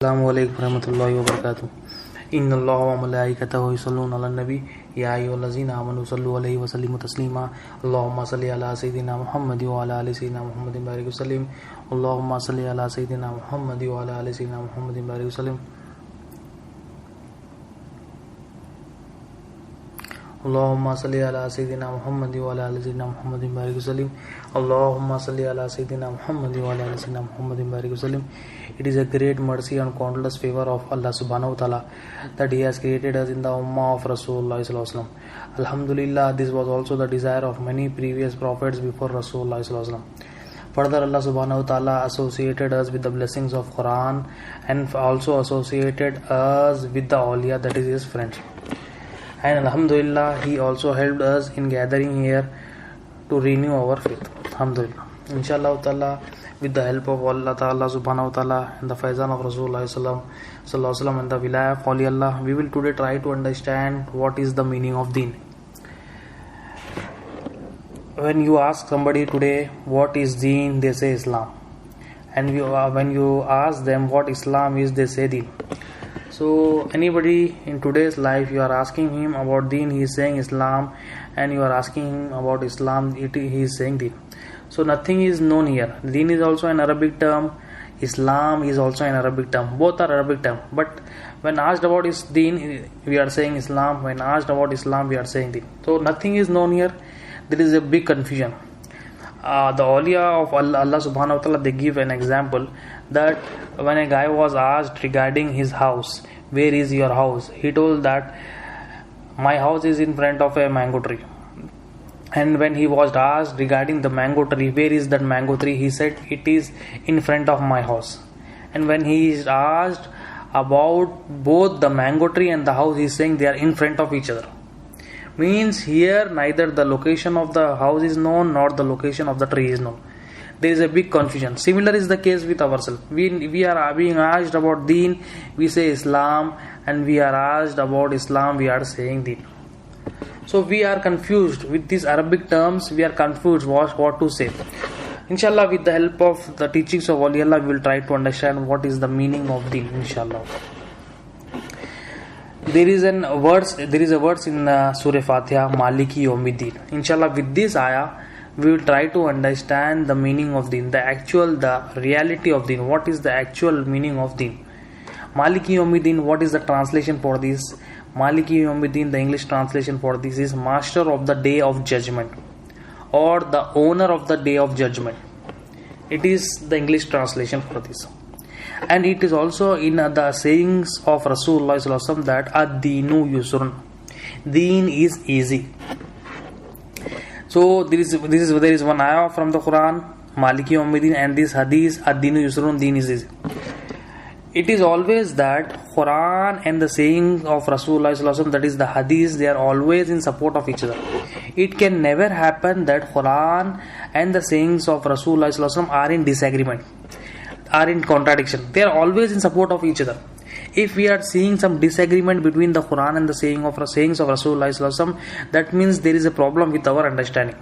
अस्सलामुअलैकुम रहमतुल्लाहि व बरकातुहू। इन्नल्लाह व मलाइकतहु युसल्लूना अलन नबी या अय्युहल्लज़ीना आमनू सल्लु अलैहि व सल्लिमू तस्लीमा। अल्लाहुम्मा सल्लि अला सय्यिदिना मुहम्मद व अला आलि सय्यिदिना मुहम्मदिन बारिक वसल्लिम। अल्लाहुम्मा सल्लि अला सय्यिदिना मुहम्मद व अला आलि सय्यिदिना मुहम्मदिन बारिक वसल्लिम। अल्लाहुम्मा सल्लि अला सय्यिदिना मुहम्मद व अला आलि सय्यिदिना मुहम्मदिन बारिक वसल्लिम। अल्लाहुम्मा सल्लि अला सय्यिदिना मुहम्मद व अला आलि सय्यिदिना मुहम्मदिन बारिक वसल्लिम। It is a great mercy and countless favor of Allah subhanahu wa ta'ala that He has created us in the ummah of Rasulullah sallallahu alaihi wasallam. Alhamdulillah, this was also the desire of many previous prophets before Rasulullah sallallahu alaihi wasallam. Further, Allah subhanahu wa ta'ala associated us with the blessings of Quran and also associated us with the awliya, that is His friends. And Alhamdulillah, He also helped us in gathering here to renew our faith. Alhamdulillah. Inshallah ta'ala, with the help of Allah ta'ala subhanahu wa ta'ala and the faizan of Rasulullah sallallahu alaihi wasallam and the wilayah of Awliya Allah, we will today try to understand what is the meaning of deen. When you ask somebody today what is deen, they say Islam. And when you ask them what Islam is, they say deen. So anybody in today's life, you are asking him about deen, he is saying Islam, and you are asking him about Islam, he is saying deen. So nothing is known here. Deen is also an Arabic term. Islam is also an Arabic term. Both are Arabic term. But when asked about deen, we are saying Islam. When asked about Islam, we are saying deen. So nothing is known here. There is a big confusion. The awliya of Allah subhanahu wa ta'ala, they give an example that when a guy was asked regarding his house, where is your house? He told that my house is in front of a mango tree. And when he was asked regarding the mango tree, where is that mango tree? He said, it is in front of my house. And when he is asked about both the mango tree and the house, he is saying they are in front of each other. Means here neither the location of the house is known nor the location of the tree is known. There is a big confusion. Similar is the case with ourselves. We are being asked about deen, we say Islam, and we are asked about Islam, we are saying deen. So we are confused with these Arabic terms. We are confused what to say. Inshallah, with the help of the teachings of Awliya Allah, we will try to understand what is the meaning of deen. Inshallah. There is a verse in Surah Fatiha, Maliki Yawmiddin. Inshallah, with this ayah, we will try to understand the meaning of deen, the reality of deen. What is the actual meaning of deen? Maliki Yawmiddin, what is the translation for this? Maliki Yawmiddin, the English translation for this is Master of the Day of Judgment or the Owner of the Day of Judgment. It is the English translation for this. And it is also in the sayings of Rasulullah sallallahu alaihi wasallam that ad-deenu yusrun. Deen is easy. So there is one ayah from the Quran, Maliki Yawmiddin, and this hadith, ad-deenu yusrun, deen is easy. It is always that Quran and the saying of Rasulullah sallallahu alaihi wasallam, that is the hadith, they are always in support of each other. It can never happen that Quran and the sayings of Rasulullah sallallahu alaihi wasallam are in disagreement, are in contradiction. They are always in support of each other. If we are seeing some disagreement between the Quran and the sayings of Rasulullah sallallahu alaihi wasallam, that means there is a problem with our understanding.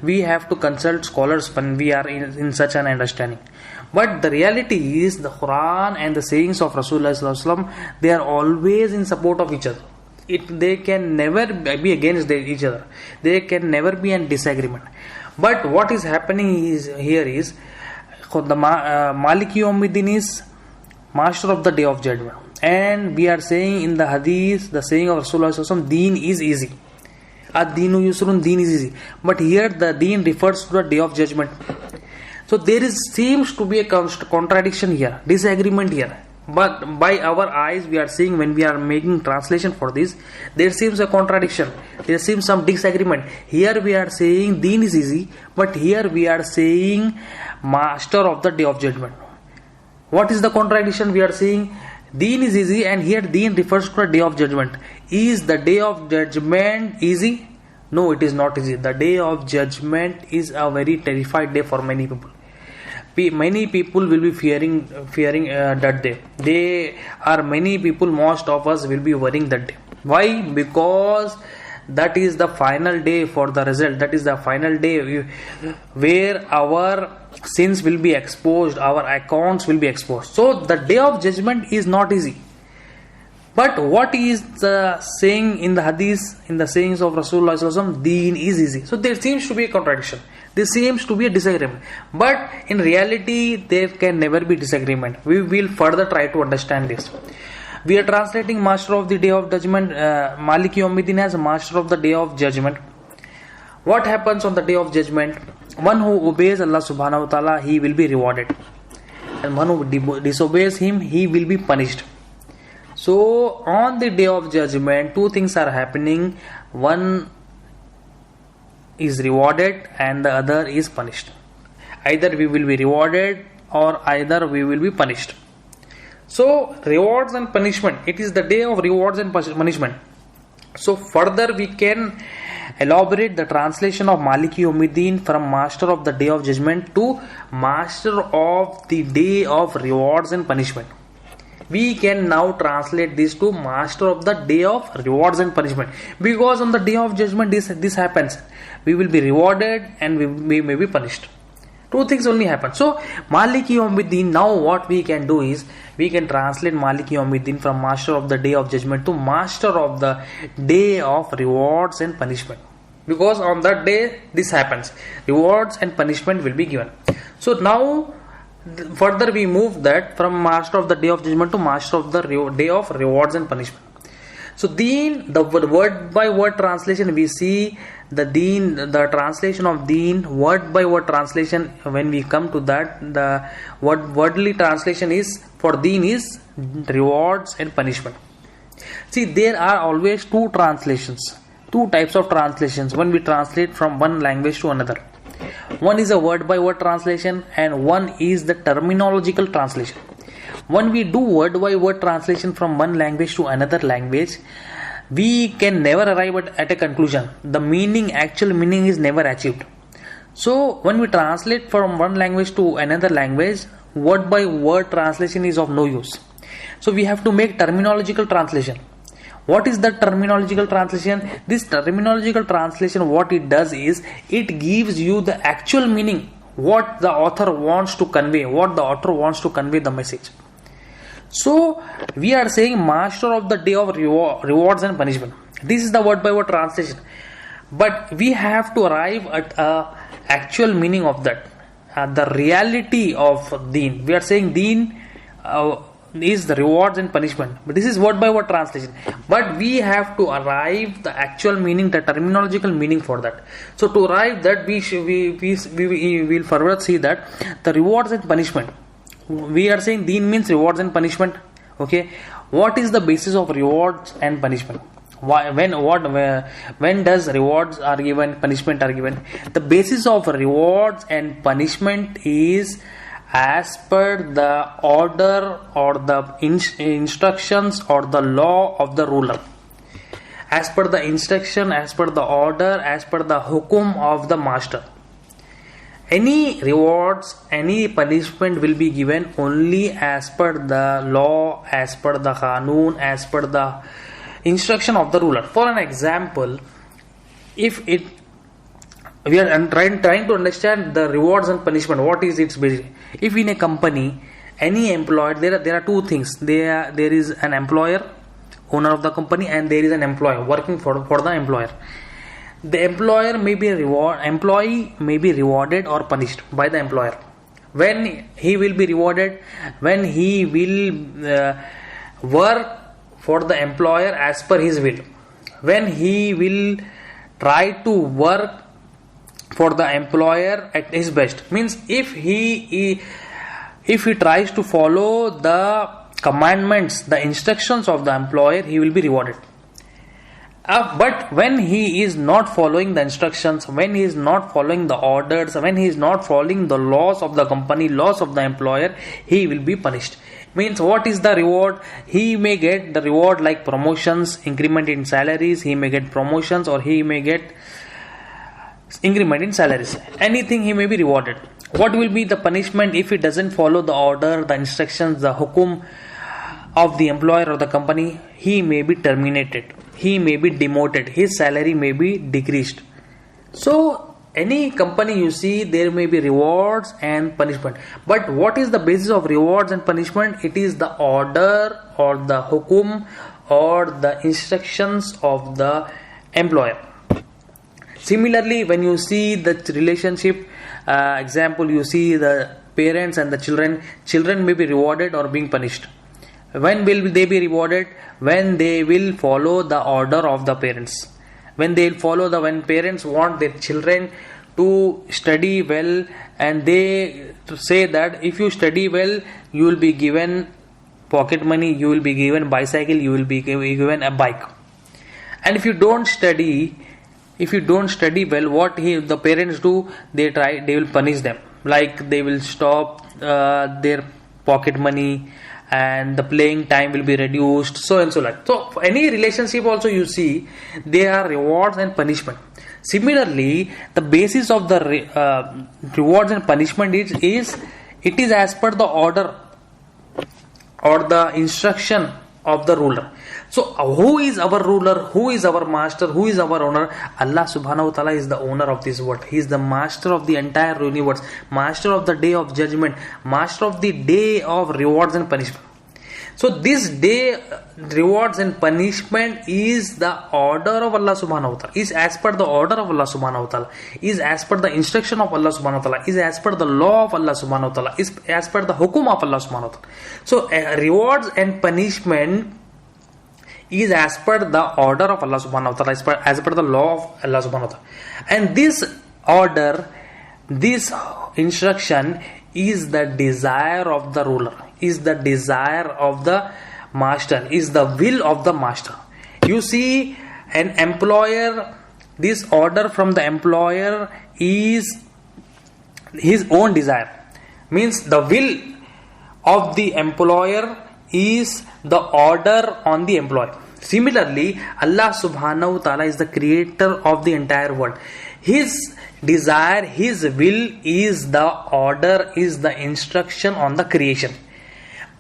We have to consult scholars when we are in such an understanding. But the reality is the Quran and the sayings of Rasulullah sallallahu alaihi wasallam, they are always in support of each other. They can never be against each other. They can never be in disagreement. But what is happening here is the Maliki Yawmiddin is Master of the Day of Judgment. And we are saying in the hadith, the saying of Rasulullah sallallahu alaihi wasallam, deen is easy. Ad-deenu yusrun, deen is easy. But here the deen refers to the Day of Judgment. So there seems to be a contradiction here, disagreement here. But by our eyes we are seeing, when we are making translation for this, there seems a contradiction. There seems some disagreement. Here we are saying deen is easy, but here we are saying Master of the Day of Judgment. What is the contradiction? We are saying deen is easy and here deen refers to the Day of Judgment. Is the Day of Judgment easy? No, it is not easy. The Day of Judgment is a very terrified day for many people. Many people will be fearing that day. Many people, most of us will be worrying that day. Why? Because that is the final day for the result. That is the final day where our sins will be exposed, our accounts will be exposed. So the day of judgment is not easy. But what is the saying in the hadith, in the sayings of Rasulullah sallallahu alaihi wasallam? Deen is easy. So there seems to be a contradiction. There seems to be a disagreement. But in reality, there can never be disagreement. We will further try to understand this. We are translating Master of the Day of Judgment, Maliki Yawmiddin, as Master of the Day of Judgment. What happens on the Day of Judgment? One who obeys Allah subhanahu wa ta'ala, he will be rewarded. And one who disobeys him, he will be punished. So on the Day of Judgment, two things are happening. One is rewarded and the other is punished. Either we will be rewarded or either we will be punished. So rewards and punishment, it is the day of rewards and punishment. So further we can elaborate the translation of Maliki Yawmiddin from Master of the Day of Judgment to Master of the Day of Rewards and Punishment. We can now translate this to Master of the Day of Rewards and Punishment, because on the Day of Judgment this happens. We will be rewarded and we may be punished. Two things only happen. So Maliki Yawmiddin, now what we can do is we can translate Maliki Yawmiddin from Master of the Day of Judgment to Master of the Day of Rewards and Punishment, because on that day this happens. Rewards and punishment will be given. So now further we move that from Master of the Day of Judgment to Master of the Day of Rewards and Punishment. So Deen, the word by word translation, we see the Deen, the translation of Deen, word by word translation. When we come to that, the wordly translation is for Deen is rewards and punishment. See, there are always two translations, two types of translations when we translate from one language to another. One is a word by word translation and one is the terminological translation. When we do word by word translation from one language to another language, we can never arrive at a conclusion. The meaning, actual meaning is never achieved. So when we translate from one language to another language, word by word translation is of no use. So we have to make terminological translation. What is the terminological translation? This terminological translation, what it does is it gives you the actual meaning, what the author wants to convey, what the author wants to convey the message. So we are saying Master of the Day of Rewards and Punishment. This is the word by word translation. But we have to arrive at a actual meaning of that. The reality of Deen. We are saying Deen is the rewards and punishment. But this is word by word translation. But we have to arrive the actual meaning, the terminological meaning for that. So to arrive that, we will further see that the rewards and punishment. We are saying Deen means rewards and punishment. Okay, what is the basis of rewards and punishment? Why, when does rewards are given, punishment are given? The basis of rewards and punishment is as per the order or the instructions or the law of the ruler. As per the instruction, as per the order, as per the hukum of the master. Any rewards, any punishment will be given only as per the law, as per the Qanun, as per the instruction of the ruler. For an example, we are trying to understand the rewards and punishment. What is its basis? If in a company, any employee, there are two things. There is an employer, owner of the company, and there is an employee working for the employer. The employee may be rewarded or punished by the employer. When he will be rewarded, when he will work for the employer as per his will. When he will try to work for the employer at his best. Means if he tries to follow the commandments, the instructions of the employer, he will be rewarded. But when he is not following the instructions, when he is not following the orders, when he is not following the laws of the company, laws of the employer, he will be punished. Means what is the reward? He may get the reward like promotions, increment in salaries, he may get promotions or he may get increment in salaries. Anything he may be rewarded. What will be the punishment if he doesn't follow the order, the instructions, the hukum of the employer or the company? He may be terminated. he may be demoted, his salary may be decreased. So any company you see, there may be rewards and punishment. But what is the basis of rewards and punishment? It is the order or the hukum or the instructions of the employer. Similarly, when you see the relationship, example, you see the parents and the children may be rewarded or being punished. When will they be rewarded? When they will follow the order of the parents. When parents want their children to study well, and they say that if you study well, you will be given pocket money, you will be given bicycle, you will be given a bike. And if you don't study well, what the parents do, they will punish them. Like they will stop their pocket money, and the playing time will be reduced, so and so like. So any relationship also you see, there are rewards and punishment. Similarly, the basis of the rewards and punishment is it is as per the order or the instruction of the ruler. So who is our ruler? Who is our master? Who is our owner? Allah subhanahu wa ta'ala is the owner of this world. He is the master of the entire universe, master of the day of judgment, master of the day of rewards and punishment. So this day, rewards and punishment, is the order of Allah subhanahu wa ta'ala, is as per the order of Allah subhanahu wa ta'ala, is as per the instruction of Allah subhanahu wa ta'ala, is as per the law of Allah subhanahu wa ta'ala, is as per the hukum of Allah subhanahu wa ta'ala. So rewards and punishment is as per the order of Allah subhanahu wa ta'ala, as per the law of Allah subhanahu wa ta'ala. And this order, this instruction is the desire of the ruler, is the desire of the master, is the will of the master. You see, an employer, this order from the employer is his own desire. Means the will of the employer is the order on the employee. Similarly, Allah subhanahu wa ta'ala is the creator of the entire world. His desire, his will is the order, is the instruction on the creation.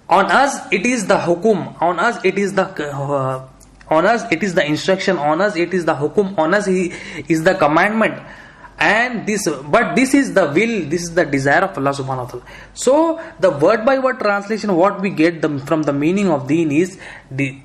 On us it is the hukum, on us it is the instruction, on us it is the hukum, on us is the commandment. And this is the will, this is the desire of Allah subhanahu wa ta'ala. So the word by word translation, what we get from the meaning of deen is the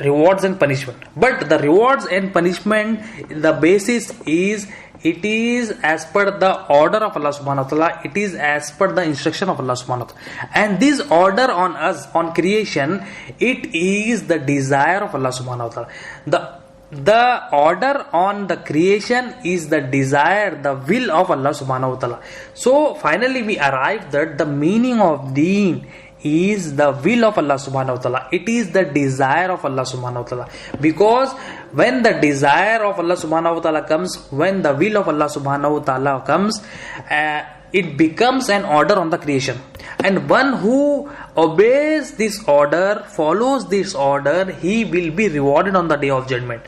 rewards and punishment. But the rewards and punishment, the basis is, it is as per the order of Allah subhanahu wa ta'ala, it is as per the instruction of Allah subhanahu wa ta'ala. And this order on us, on creation, it is the desire of Allah subhanahu wa ta'ala. The order on the creation is the desire, the will of Allah subhanahu wa ta'ala. So finally we arrive that the meaning of deen is the will of Allah subhanahu wa ta'ala. It is the desire of Allah subhanahu wa ta'ala. Because when the desire of Allah subhanahu wa ta'ala comes, when the will of Allah subhanahu wa ta'ala comes, it becomes an order on the creation. And one who obeys this order, follows this order, he will be rewarded on the day of judgment.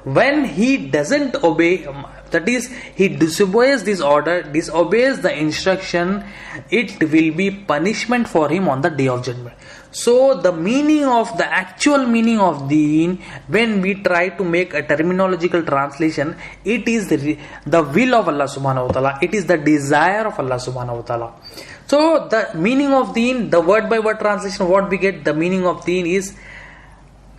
When he doesn't obey, that is, he disobeys this order, disobeys the instruction, it will be punishment for him on the day of judgment. So the meaning of, the actual meaning of deen, when we try to make a terminological translation, it is the will of Allah subhanahu wa ta'ala, it is the desire of Allah subhanahu wa ta'ala. So the meaning of deen, the word by word translation, what we get, the meaning of deen is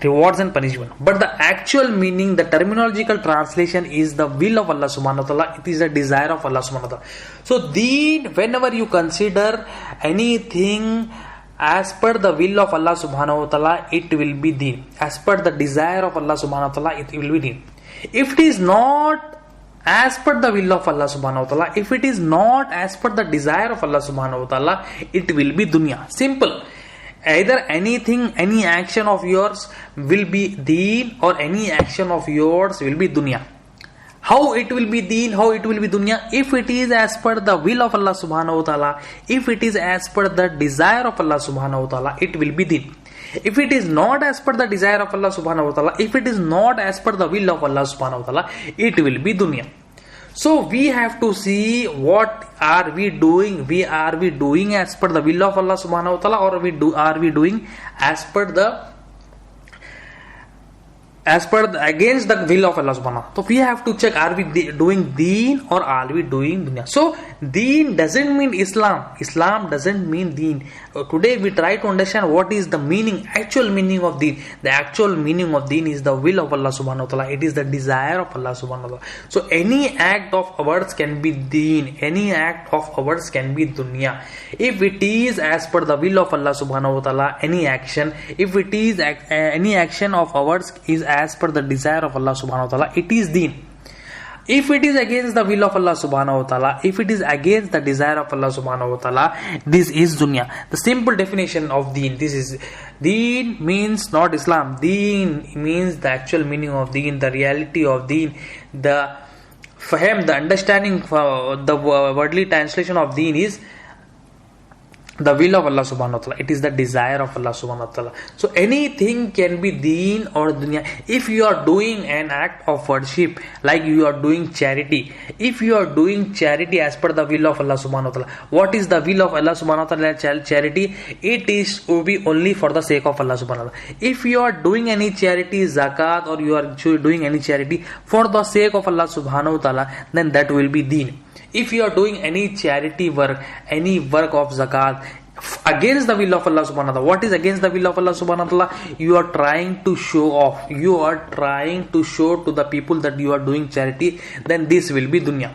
rewards and punishment. But the actual meaning, the terminological translation, is the will of Allah subhanahu wa ta'ala, it is the desire of Allah subhanahu wa ta'ala. So deen, whenever you consider anything as per the will of Allah subhanahu wa ta'ala, it will be deen. As per the desire of Allah subhanahu wa ta'ala, it will be deen. If it is not as per the will of Allah subhanahu wa ta'ala, if it is not as per the desire of Allah subhanahu wa ta'ala, it will be dunya. Simple. Either anything, any action of yours will be deen, or any action of yours will be dunya. How it will be deen, how it will be dunya? If it is as per the will of Allah subhanahu wa ta'ala, if it is as per the desire of Allah subhanahu wa ta'ala, it will be deen. If it is not as per the desire of Allah subhanahu wa ta'ala, if it is not as per the will of Allah subhanahu wa ta'ala, it will be dunya. So we have to see what are we doing. Are we doing as per the will of Allah subhanahu wa ta'ala, or are we doing as per the as per against the will of Allah subhanahu wa ta'ala. So we have to check, are we doing deen or are we doing dunya? So deen doesn't mean Islam. Islam doesn't mean deen. Today we try to understand what is the meaning, actual meaning of deen. The actual meaning of deen is the will of Allah subhanahu wa ta'ala. It is the desire of Allah subhanahu wa ta'ala. So any act of ours can be deen. Any act of ours can be dunya. If it is as per the will of Allah subhanahu wa ta'ala, any action, if it is any action of ours is as per the desire of Allah subhanahu wa ta'ala, it is deen. If it is against the will of Allah subhanahu wa ta'ala, if it is against the desire of Allah subhanahu wa ta'ala, this is dunya. The simple definition of deen, this is deen means not Islam. Deen means the actual meaning of deen, the reality of deen, the fahm, the understanding, the wordly translation of deen is the will of Allah subhanahu wa ta'ala. It is the desire of Allah subhanahu wa ta'ala. So anything can be deen or dunya. If you are doing an act of worship, like you are doing charity, if you are doing charity as per the will of Allah subhanahu wa ta'ala, what is the will of Allah subhanahu wa ta'ala? Charity, it is to be only for the sake of Allah subhanahu wa ta'ala. If you are doing any charity, zakat, or you are doing any charity for the sake of Allah subhanahu wa ta'ala, then that will be deen. If you are doing any charity work, any work of zakat against the will of Allah subhanahu wa ta'ala, what is against the will of Allah subhanahu wa ta'ala? You are trying to show off, you are trying to show to the people that you are doing charity, then this will be dunya.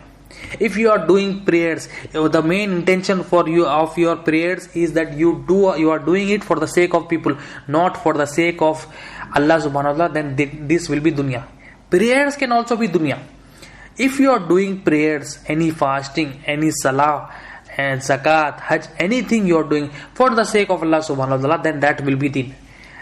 If you are doing prayers, the main intention for you of your prayers is that you are doing it for the sake of people, not for the sake of Allah subhanahu wa ta'ala, then this will be dunya. Prayers can also be dunya. If you are doing prayers, any fasting, any salah, and zakat, hajj, anything you are doing for the sake of Allah subhanahu wa ta'ala, then that will be deen.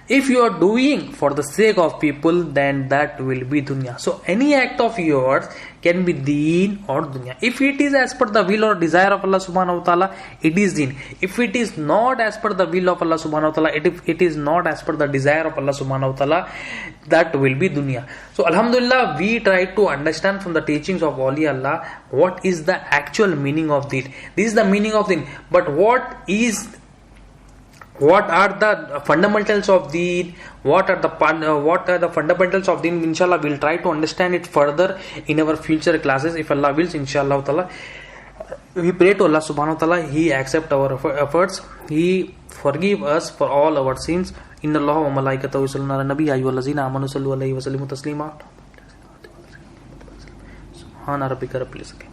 If you are doing for the sake of people, then that will be dunya. So any act of yours can be deen or dunya. If it is as per the will or desire of Allah subhanahu wa ta'ala, it is deen. If it is not as per the will of Allah subhanahu wa ta'ala, it is not as per the desire of Allah subhanahu wa ta'ala, that will be dunya. So alhamdulillah, we try to understand from the teachings of Awliya Allah what is the actual meaning of deen. This is the meaning of deen. But what are the fundamentals of deen? What are the fundamentals of deen? Inshallah, we'll try to understand it further in our future classes, if Allah wills, inshallah ta'ala. We pray to Allah subhanahu wa ta'ala, He accept our efforts, He forgive us for all our sins. Inna Allaha wa malaikatahu yusalluna ala nabi ayyuhallazina amanu sallu alayhi wa sallimu taslima. Subhana rabbika rabbil izzati.